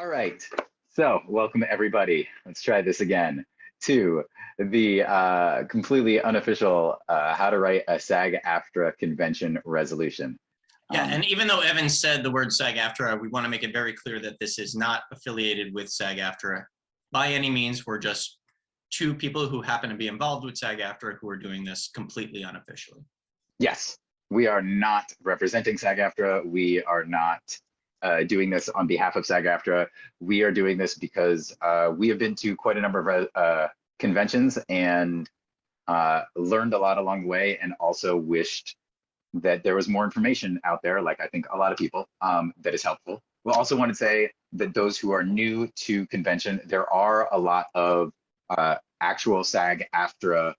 All right, so welcome everybody. Let's try this again to the completely unofficial how to write a SAG-AFTRA Convention Resolution. Yeah, and even though Evan said the word SAG-AFTRA, we want to make it very clear that this is not affiliated with SAG-AFTRA by any means. We're just two people who happen to be involved with SAG-AFTRA who are doing this completely unofficially. Yes, we are not representing SAG-AFTRA. We are not doing this on behalf of SAG-AFTRA. We are doing this because we have been to quite a number of conventions and learned a lot along the way, and also wished that there was more information out there, like I think a lot of people, that is helpful. We'll also want to say that those who are new to convention, there are a lot of actual SAG-AFTRA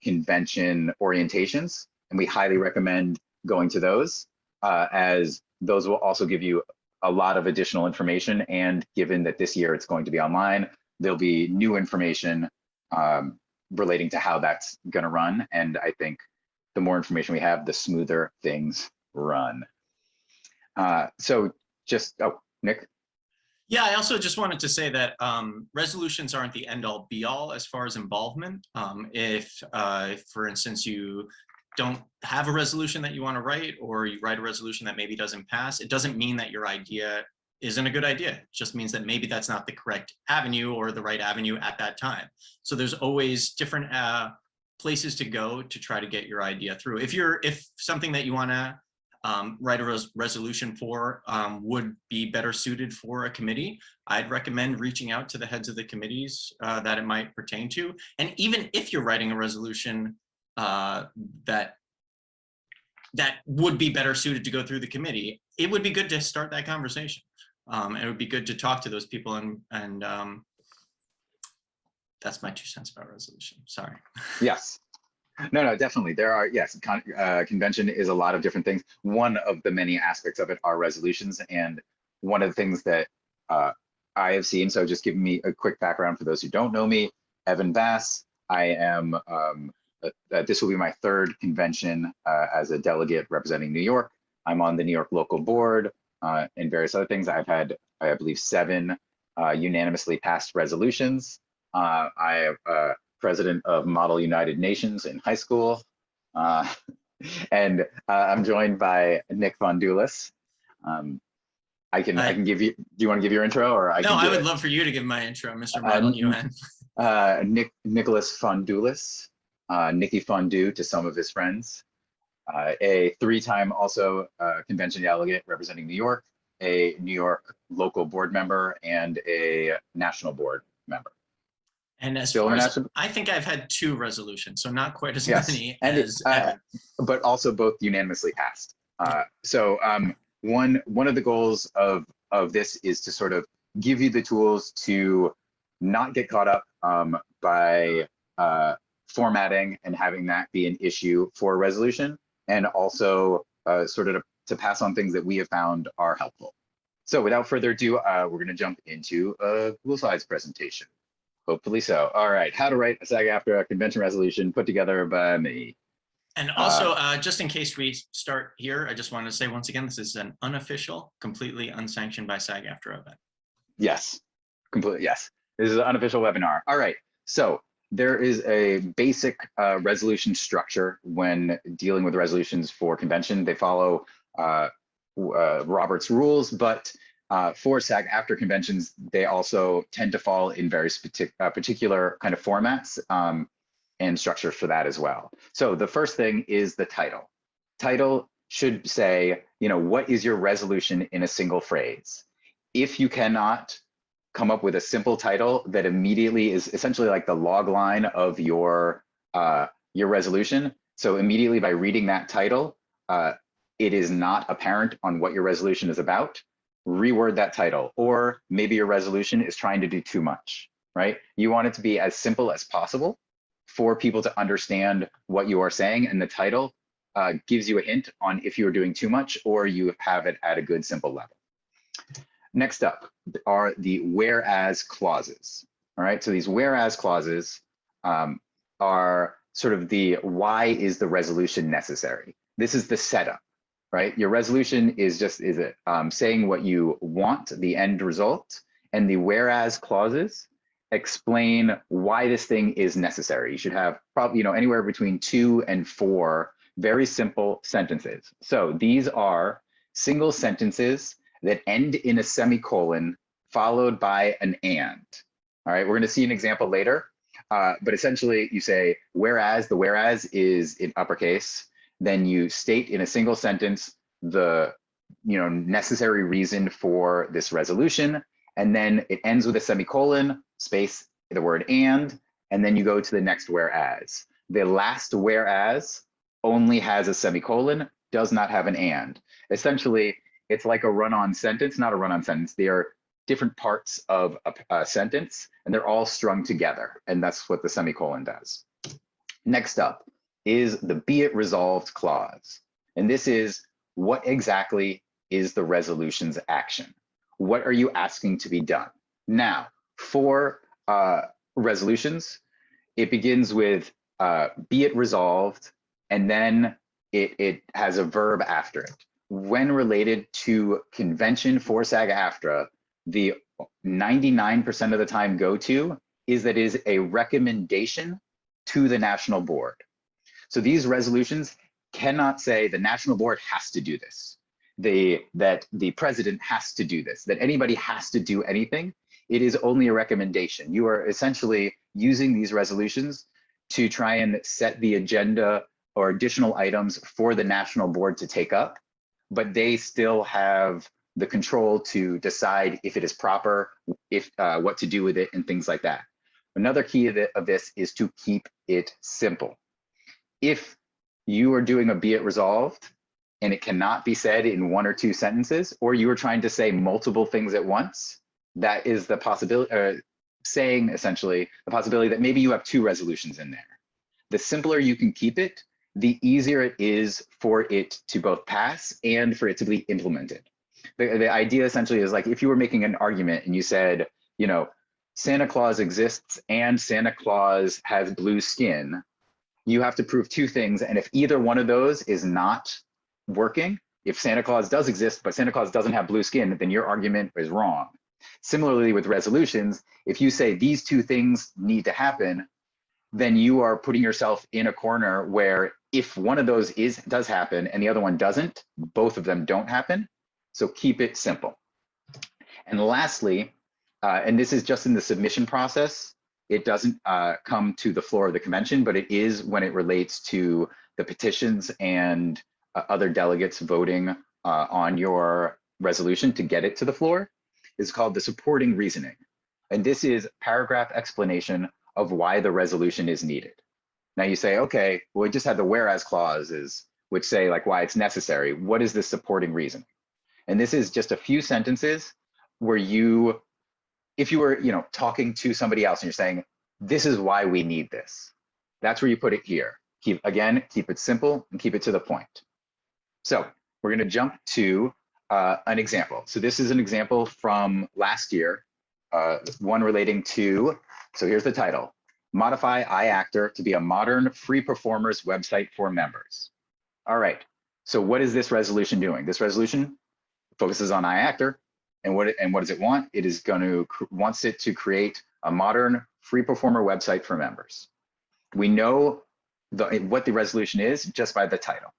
convention orientations, and we highly recommend going to those, as those will also give you a lot of additional information. And given that this year it's going to be online, there'll be new information relating to how that's going to run. And I think the more information we have, the smoother things run. So just, oh, Nick? Yeah, I also just wanted to say that resolutions aren't the end-all be-all as far as involvement. If, for instance, you don't have a resolution that you want to write, or you write a resolution that maybe doesn't pass, it doesn't mean that your idea isn't a good idea. It just means that maybe that's not the correct avenue or the right avenue at that time. So there's always different places to go to try to get your idea through. If something that you want to write a resolution for would be better suited for a committee, I'd recommend reaching out to the heads of the committees that it might pertain to. And even if you're writing a resolution that would be better suited to go through the committee, it would be good to start that conversation. It would be good to talk to those people, and that's my 2 cents about resolution. Sorry. Yes. No, definitely. There are, yes, convention is a lot of different things. One of the many aspects of it are resolutions. And one of the things that I have seen, so just giving me a quick background for those who don't know me, Evan Bass. I am, this will be my 3rd convention as a delegate representing New York. I'm on the New York local board and various other things. I've had, I believe, 7 unanimously passed resolutions. I am president of Model United Nations in high school. And I'm joined by Nick Vondulis. I can give you, do you want to give your intro, or I can I would love for you to give my intro, Mr. Model UN. Nicholas Vondulis, Nicky Fondue to some of his friends, a 3-time also convention delegate representing New York, a New York local board member, and a national board member. And as far as, I think I've had 2 resolutions, so not quite as many as but also both unanimously passed. So one of the goals of this is to sort of give you the tools to not get caught up by formatting and having that be an issue for a resolution, and also sort of to pass on things that we have found are helpful. So without further ado, we're going to jump into a Google Slides presentation. Hopefully so. All right, how to write a SAG-AFTRA convention resolution put together by me. And also, just in case we start here, I just wanted to say once again, this is an unofficial, completely unsanctioned by SAG-AFTRA event. Yes, completely, yes. This is an unofficial webinar. All right, so there is a basic resolution structure when dealing with resolutions for convention. They follow Robert's rules, but for SAG-AFTRA conventions, they also tend to fall in very particular kind of formats and structures for that as well. So the first thing is the title. Title should say, you know, what is your resolution in a single phrase? If you cannot come up with a simple title that immediately is essentially like the log line of your resolution, so immediately by reading that title, it is not apparent on what your resolution is about, reword that title. Or maybe your resolution is trying to do too much, right? You want it to be as simple as possible for people to understand what you are saying, and the title gives you a hint on if you're doing too much or you have it at a good simple level. Next up are the whereas clauses. All right, so these whereas clauses are sort of the why is the resolution necessary. This is the setup. Right, your resolution is just saying what you want, the end result, and the whereas clauses explain why this thing is necessary. You should have probably, anywhere between 2 and 4 very simple sentences. So these are single sentences that end in a semicolon followed by an and. All right, we're going to see an example later, but essentially you say whereas, the whereas is in uppercase, then you state in a single sentence the necessary reason for this resolution, and then it ends with a semicolon, space, the word and then you go to the next whereas. The last whereas only has a semicolon, does not have an and. Essentially, it's like a run-on sentence, not a run-on sentence. They are different parts of a sentence, and they're all strung together, and that's what the semicolon does. Next up is the be it resolved clause. And this is what exactly is the resolution's action? What are you asking to be done? Now, for resolutions, it begins with be it resolved, and then it has a verb after it. When related to convention for SAG-AFTRA, the 99% of the time go-to is that it is a recommendation to the national board. So these resolutions cannot say the national board has to do this, that the president has to do this, that anybody has to do anything. It is only a recommendation. You are essentially using these resolutions to try and set the agenda or additional items for the national board to take up, but they still have the control to decide if it is proper, if what to do with it, and things like that. Another key of this is to keep it simple. If you are doing a be it resolved and it cannot be said in 1 or 2 sentences, or you are trying to say multiple things at once, that is the possibility, saying essentially the possibility that maybe you have 2 resolutions in there. The simpler you can keep it, the easier it is for it to both pass and for it to be implemented. The idea essentially is like if you were making an argument and you said, Santa Claus exists and Santa Claus has blue skin, you have to prove 2 things. And if either one of those is not working, if Santa Claus does exist, but Santa Claus doesn't have blue skin, then your argument is wrong. Similarly with resolutions, if you say these 2 things need to happen, then you are putting yourself in a corner where if one of those does happen and the other one doesn't, both of them don't happen. So keep it simple. And lastly, and this is just in the submission process, it doesn't come to the floor of the convention, but it is when it relates to the petitions and other delegates voting on your resolution to get it to the floor, is called the supporting reasoning. And this is paragraph explanation of why the resolution is needed. Now you say, okay, well, we just had the whereas clauses, which say like why it's necessary. What is this supporting reason? And this is just a few sentences where you, if you were, talking to somebody else and you're saying, this is why we need this. That's where you put it here. Keep it simple and keep it to the point. So we're going to jump to an example. So this is an example from last year, one relating to, so here's the title, Modify iActor to be a modern free performers website for members. All right, so what is this resolution doing? This resolution focuses on iActor, and what does it want? It is wants it to create a modern free performer website for members. We know what the resolution is just by the title.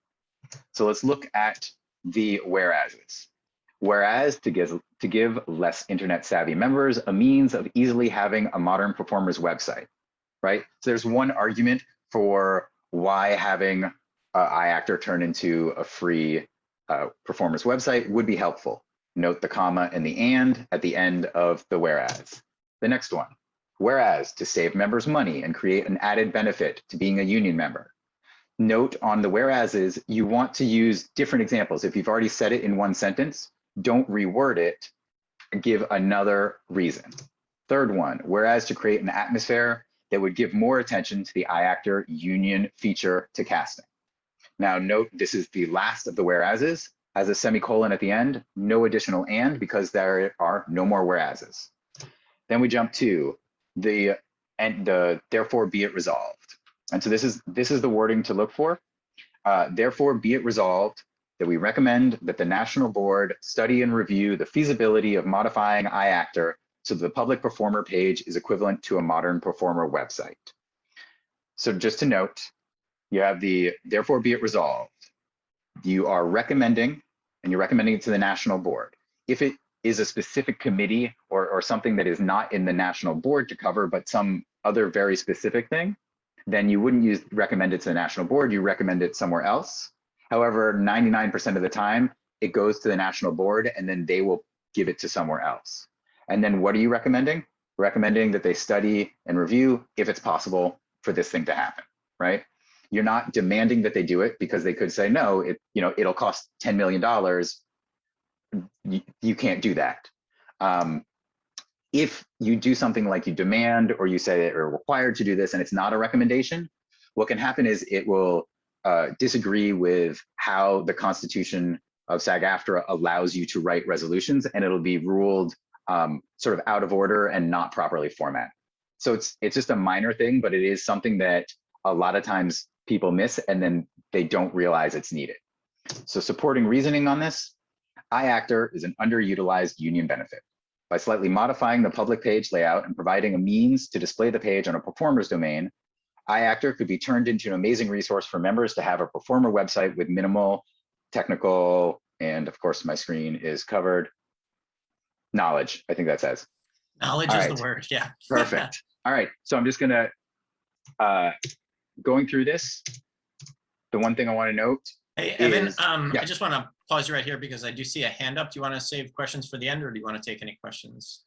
So let's look at the whereases. Whereas to give less internet savvy members a means of easily having a modern performer's website, right? So there's one argument for why having iActor turn into a free performer's website would be helpful. Note the comma and the and at the end of the whereas. The next one, whereas to save members money and create an added benefit to being a union member. Note on the whereases, you want to use different examples. If you've already said it in one sentence, don't reword it, give another reason. Third one, whereas to create an atmosphere that would give more attention to the iActor union feature to casting. Now note, this is the last of the whereases, has a semicolon at the end, no additional and because there are no more whereases. Then we jump to the therefore be it resolved. And so this is the wording to look for. Therefore be it resolved that we recommend that the National Board study and review the feasibility of modifying iActor So the public performer page is equivalent to a modern performer website. So just to note, you have the therefore be it resolved. You are recommending, and you're recommending it to the national board. If it is a specific committee or something that is not in the national board to cover, but some other very specific thing, then you wouldn't recommend it to the national board, you recommend it somewhere else. However, 99% of the time, it goes to the national board and then they will give it to somewhere else. And then what are you recommending? Recommending that they study and review if it's possible for this thing to happen, right? You're not demanding that they do it because they could say, no, it'll cost $10 million. You can't do that. If you do something like you demand or you say they're required to do this and it's not a recommendation, what can happen is it will disagree with how the Constitution of SAG-AFTRA allows you to write resolutions, and it'll be ruled sort of out of order and not properly formatted. So it's just a minor thing, but it is something that a lot of times people miss and then they don't realize it's needed. So supporting reasoning on this, iActor is an underutilized union benefit. By slightly modifying the public page layout and providing a means to display the page on a performer's domain, iActor could be turned into an amazing resource for members to have a performer website with minimal technical, and of course my screen is covered, knowledge, I think that says. Knowledge is the word, yeah. Perfect. All right, so I'm just gonna, going through this, the one thing I wanna note Hey, Evan, is, I just wanna pause you right here because I do see a hand up. Do you wanna save questions for the end or do you wanna take any questions?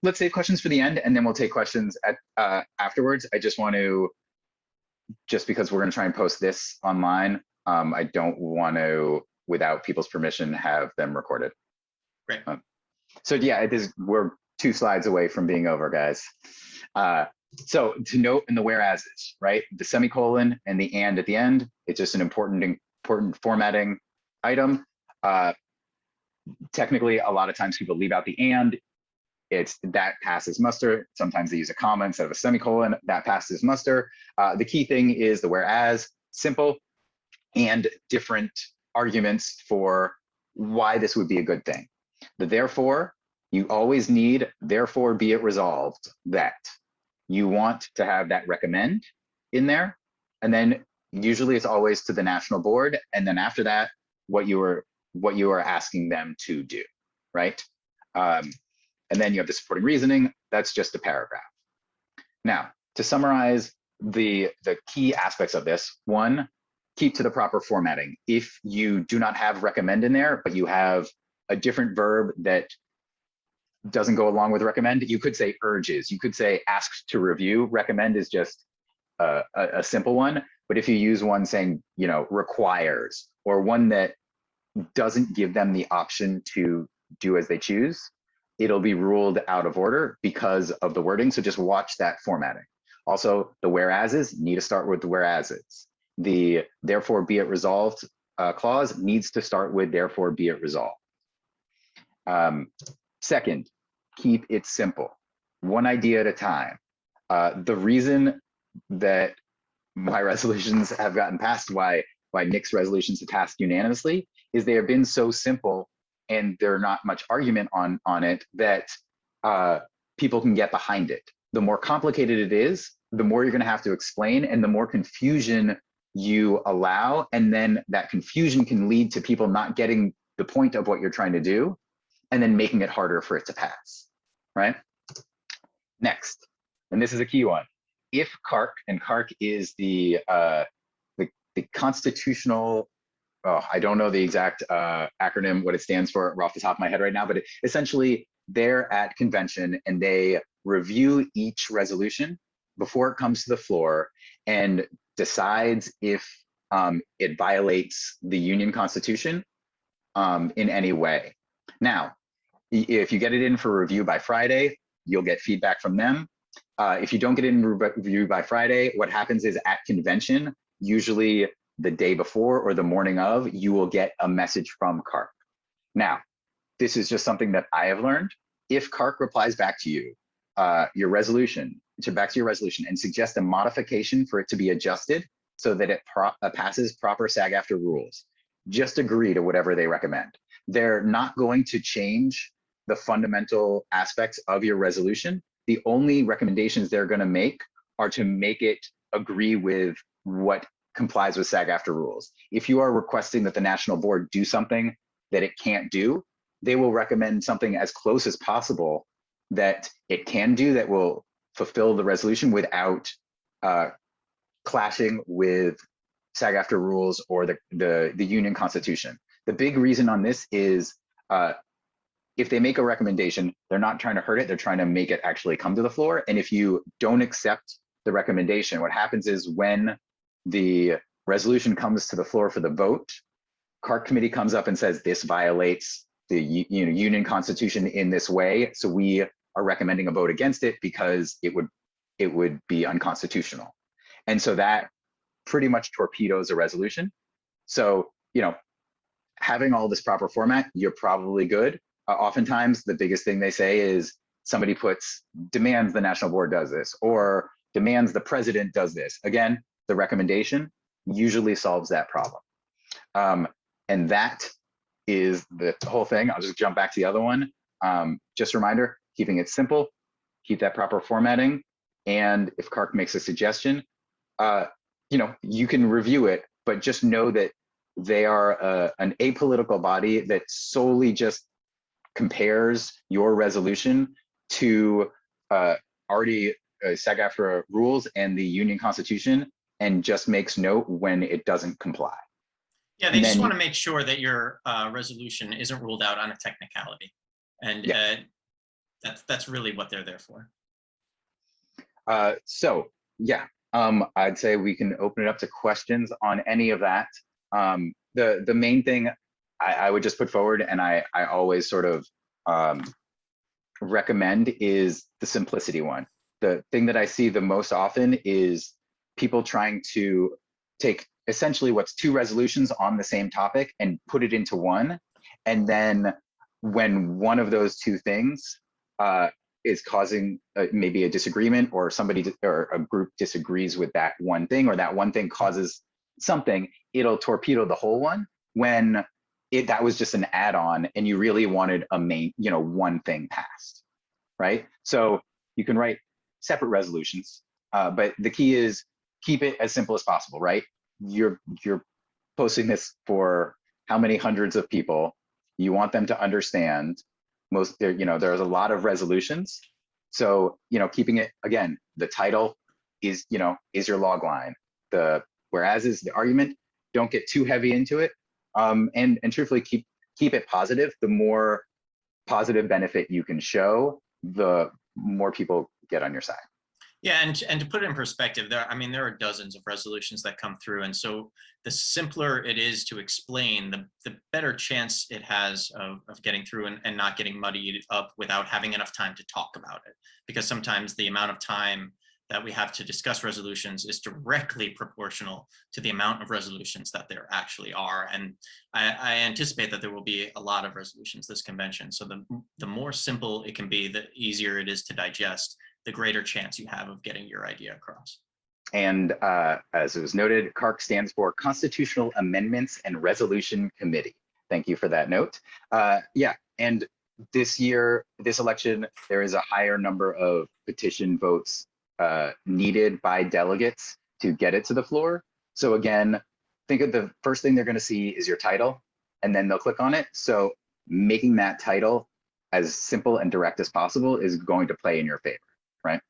let's save questions for the end and then we'll take questions afterwards. I just want to, just because we're gonna try and post this online, I don't want to, without people's permission, have them recorded. Great. So yeah, we're 2 slides away from being over, guys. So to note in the whereases, right? The semicolon and the and at the end, it's just an important formatting item. Technically, a lot of times people leave out the and. It's that passes muster. Sometimes they use a comma instead of a semicolon. That passes muster. The key thing is the whereas, simple, and different arguments for why this would be a good thing. The therefore, you always need, therefore be it resolved that. You want to have that recommend in there. And then usually it's always to the national board. And then after that, what you are asking them to do, right? And then you have the supporting reasoning. That's just a paragraph. Now, to summarize the key aspects of this, 1, keep to the proper formatting. If you do not have recommend in there, but you have a different verb that doesn't go along with recommend, you could say urges. You could say asks to review. Recommend is just a simple one. But if you use one saying, requires, or one that doesn't give them the option to do as they choose, it'll be ruled out of order because of the wording. So just watch that formatting. Also, the whereases need to start with the whereases. The therefore be it resolved clause needs to start with therefore be it resolved. Second, keep it simple. One idea at a time. The reason that my resolutions have gotten passed, why Nick's resolutions have passed unanimously, is they have been so simple and there's not much argument on it that people can get behind it. The more complicated it is, the more you're gonna have to explain and the more confusion you allow, and then that confusion can lead to people not getting the point of what you're trying to do and then making it harder for it to pass, right? Next, and this is a key one. If CARC, and CARC is the constitutional, I don't know the exact acronym, what it stands for off the top of my head right now, but essentially they're at convention and they review each resolution before it comes to the floor and decides if it violates the union constitution in any way. Now, if you get it in for review by Friday, you'll get feedback from them. If you don't get it in review by Friday, what happens is at convention, usually the day before or the morning of, you will get a message from CARC. Now, this is just something that I have learned. If CARC replies back to you, your resolution, and suggest a modification for it to be adjusted so that it passes proper SAG-AFTRA rules, just agree to whatever they recommend. They're not going to change the fundamental aspects of your resolution. The only recommendations they're going to make are to make it agree with what complies with SAG-AFTRA rules. If you are requesting that the national board do something that it can't do, they will recommend something as close as possible that it can do that will fulfill the resolution without clashing with SAG-AFTRA rules or the union constitution. The big reason on this is if they make a recommendation, they're not trying to hurt it, they're trying to make it actually come to the floor. And if you don't accept the recommendation, what happens is when the resolution comes to the floor for the vote, CARC committee comes up and says this violates the union constitution in this way, so we are recommending a vote against it because it would be unconstitutional. And so that pretty much torpedoes a resolution. So, having all this proper format, you're probably good. Oftentimes, the biggest thing they say is somebody demands the national board does this, or demands the president does this. Again, the recommendation usually solves that problem. And that is the whole thing. I'll just jump back to the other one. Just a reminder, keeping it simple, keep that proper formatting. And if CARC makes a suggestion, you can review it, but just know that they are an apolitical body that solely just compares your resolution to already SAG-AFTRA rules and the union constitution and just makes note when it doesn't comply. Yeah, they just want to make sure that your resolution isn't ruled out on a technicality. And yeah. That's really what they're there for. So yeah, I'd say we can open it up to questions on any of that. The main thing I would just put forward, and I always sort of recommend, is the simplicity one. The thing that I see the most often is people trying to take essentially what's two resolutions on the same topic and put it into one. And then when one of those two things is causing maybe a disagreement, or somebody or a group disagrees with that one thing, or that one thing causes something, it'll torpedo the whole one when that was just an add-on and you really wanted a main, one thing passed, right? So you can write separate resolutions, but the key is keep it as simple as possible, right? You're posting this for how many hundreds of people. You want them to understand there's a lot of resolutions. So, keeping it, again, the title is your log line. The whereas is the argument. Don't get too heavy into it. And truthfully, keep it positive. The more positive benefit you can show, the more people get on your side. Yeah, and to put it in perspective, there are dozens of resolutions that come through, and so the simpler it is to explain, the better chance it has of getting through and not getting muddied up without having enough time to talk about it. Because sometimes the amount of time that we have to discuss resolutions is directly proportional to the amount of resolutions that there actually are. And I anticipate that there will be a lot of resolutions this convention. So the more simple it can be, the easier it is to digest, the greater chance you have of getting your idea across. And as it was noted, CARC stands for Constitutional Amendments and Resolution Committee. Thank you for that note. Yeah, and this election, there is a higher number of petition votes needed by delegates to get it to the floor. So again, think of the first thing they're going to see is your title, and then they'll click on it. So making that title as simple and direct as possible is going to play in your favor, right?